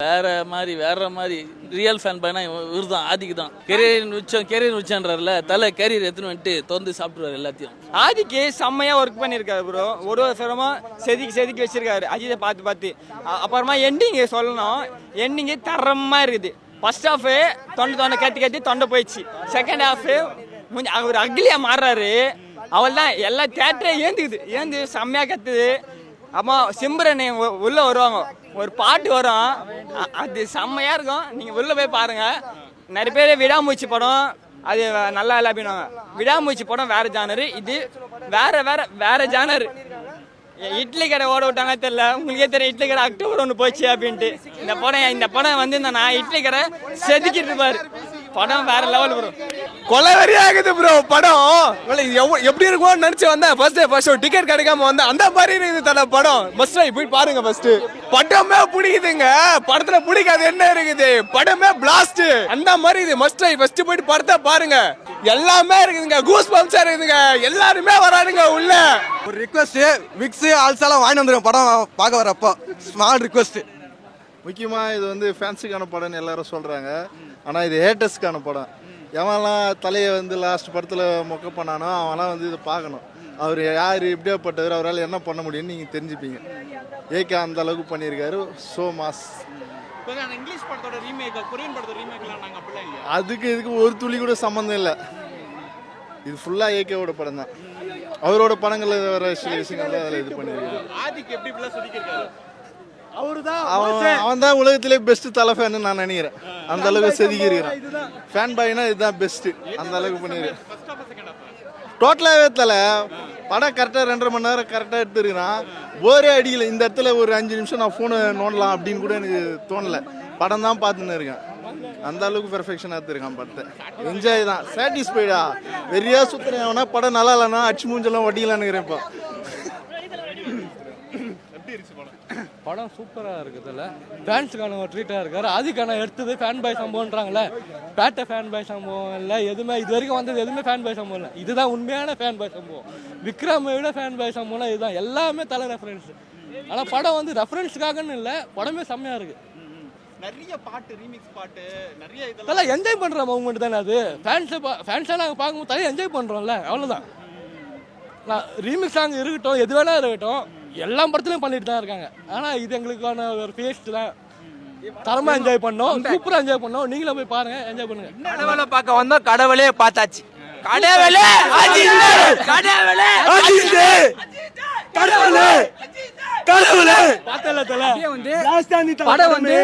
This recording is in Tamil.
வேற மாதிரி ரியல் ஃபேன் பையனா இவர் தான், ஆதிக்கு தான். கேரியர் உச்சம்ன்றாருல, தலை கேரியர் எடுத்துன்னு வந்துட்டு திறந்து சாப்பிட்டுருவாரு எல்லாத்தையும். ஆதிக்கு செம்மையா ஒர்க் பண்ணியிருக்காரு ப்ரோ. ஒரு வருஷமா செதுக்கி வச்சிருக்காரு அஜித்தை பார்த்து. அப்புறமா எண்டிங் சொல்லணும், எண்டிங்கு தரமா இருக்குது. ஃபர்ஸ்ட் ஹாஃப் தொண்டை கத்தி தொண்டை போயிடுச்சு. செகண்ட் ஹாஃப் அவர் அக்லியா மாறுறாரு. அவள் தான் எல்லா தேட்டரே ஏந்து செம்மையா கத்துது. அம்மா சிம்ரன் உள்ள வருவாங்க, ஒரு பாட்டு வரும், அது செம்மையா இருக்கும். நீங்க உள்ள போய் பாருங்க. நிறைய பேர் விடாமூச்சி படம் அது நல்லா இல்லை அப்படின்வாங்க. விடாமூச்சி படம் வேற ஜானரு, இது வேற ஜானர். இட்லி கடை ஓட விட்டாங்க தெரியல, உங்களுக்கே தெரியும். இட்லி கடை அக்டோபர் 1 போச்சு அப்படின்ட்டு. இந்த படம் வந்து நான் இட்லி கடை செதுக்கிட்டு இருப்பாரு. படம் வேற லெவல் ப்ரோ, கொலவெறி ஆகுது ப்ரோ. படம் எப்படி இருக்கும்னு நினைச்சு வந்தேன். ஃபர்ஸ்ட் டிக்கெட் கிடைக்காம வந்தேன். அந்த மாதிரி இருக்குது தல படம். மஸ்ட் போய் பாருங்க. ஃபர்ஸ்ட் படமே பிடிக்குதுங்க. படத்துல பிடிக்காது என்ன இருக்குது? படமே பிளாஸ்ட் அந்த மாதிரி இது. மஸ்ட் ஃபர்ஸ்ட் போயிட்டு படத்தை பாருங்க. எல்லாமே இருக்குதுங்க, கூஸ் பம்ப்ஸா இருக்குதுங்க. எல்லாருமே வரானுங்க உள்ள. ஒரு ரிக்வெஸ்ட், விக்ஸ் ஆல்சாலாம் வாங்கி வந்துடும் படம் பார்க்க வரப்போ. Small request. முக்கியமாக இது வந்து ஃபேன்ஸுக்கான படம்னு எல்லாரும் சொல்கிறாங்க. ஆனால் இது ஹேட்டர்ஸ்க்கான படம். எவன்லாம் தலையை வந்து லாஸ்ட் படத்தில் மொக்க பண்ணானோ அவன்லாம் வந்து இதை பார்க்கணும். அவர் யார் எப்படியாப்பட்டவர், அவரால் என்ன பண்ண முடியும்னு நீங்கள் தெரிஞ்சுப்பீங்க. ஏகே அந்த அளவுக்கு பண்ணியிருக்காரு. So mass. இங்கிலீஷ் படத்தோட ரீமேக், கொரியன் படத்தோட ரீமேக்லாம் நாங்கள் அப்படிலாம் இல்லை. அதுக்கு இதுக்கு ஒரு துளி கூட சம்மந்தம் இல்லை. இது ஃபுல்லாக ஏகேவோட படம் தான். அவரோட படங்களில் வர சில விஷயங்கள் தான் அதில் இது பண்ணியிருக்காரு. ஆதிக்கு எப்படி இப்படிலாம் சொல்லிக்கிறாரு? அவன் தான் உலகத்திலே பெஸ்ட் தலை ஃபேன்னு நான் நினைக்கிறேன். அந்த அளவுக்கு செதுக்கி இருக்கிறான். ஃபேன் பாய்னா இதுதான் பெஸ்ட். அந்த அளவுக்கு பண்ணிருக்கேன். டோட்டலாகவே தலை படம் கரெக்டாக 2.5 மணி நேரம் கரெக்டாக எடுத்துருக்கிறான். போரே அடிக்கல. இந்த இடத்துல ஒரு 5 நிமிஷம் நான் ஃபோனை நோண்டலாம் அப்படின்னு கூட எனக்கு தோணலை. படம் தான் பார்த்துன்னு இருக்கேன். அந்த அளவுக்கு பெர்ஃபெக்ஷனாக எடுத்துருக்கான் படத்தை. என்ஜாய் தான், சாட்டிஸ்ஃபைடா. வெறியா சுற்றுறேன். அவனா படம் நல்லா இல்லைன்னா அடிச்சு மூஞ்செல்லாம் ஒட்டிக்கலான்னு இப்போ. படம் சூப்பராக இருக்குதுல்ல, ஃபேன்ஸுக்கான ஒரு ட்ரீட்டாக இருக்காரு. அதுக்கான எடுத்தது ஃபேன் பாய் சம்பவம்ன்றாங்களே, பேட்டை ஃபேன் பாய் சம்பவம் இல்லை. எதுவுமே இது வரைக்கும் வந்தது எதுவுமே ஃபேன் பாய் சம்பவம் இல்லை. இதுதான் உண்மையான ஃபேன் பாய் சம்பவம். விக்ரமை விட ஃபேன் பாய் சம்பவம்லாம் இதுதான். எல்லாமே தலை ரெஃபரன்ஸ். ஆனால் படம் வந்து ரெஃபரன்ஸுக்காகன்னு இல்லை, படமே செம்மையாக இருக்குது. நிறைய பாட்டு, ரீமிக்ஸ் பாட்டு, நிறைய இதெல்லாம் என்ஜாய் பண்ணுற மூமெண்ட் தானே அது. ஃபேன்ஸாக நாங்கள் பார்க்கும்போது தலை என்ஜாய் பண்ணுறோம்ல, அவ்வளோதான். நான் ரீமிக்ஸ் சாங் இருக்கட்டும், எது வேணா இருக்கட்டும், எல்லா படத்துலையும் பண்ணிட்டு தான் இருக்காங்க. ஆனால் இது எங்களுக்கான ஒரு ஃபேஸ்ட் தான். தரமா என்ஜாய் பண்ணோம், சூப்பராக என்ஜாய் பண்ணோம். நீங்களும் போய் பாருங்க, என்ஜாய் பண்ணுங்க. கடவுளை பார்க்க வந்தோம், கடவுளே பார்த்தாச்சு. கடவுளே பார்த்தல தலை படம் வந்து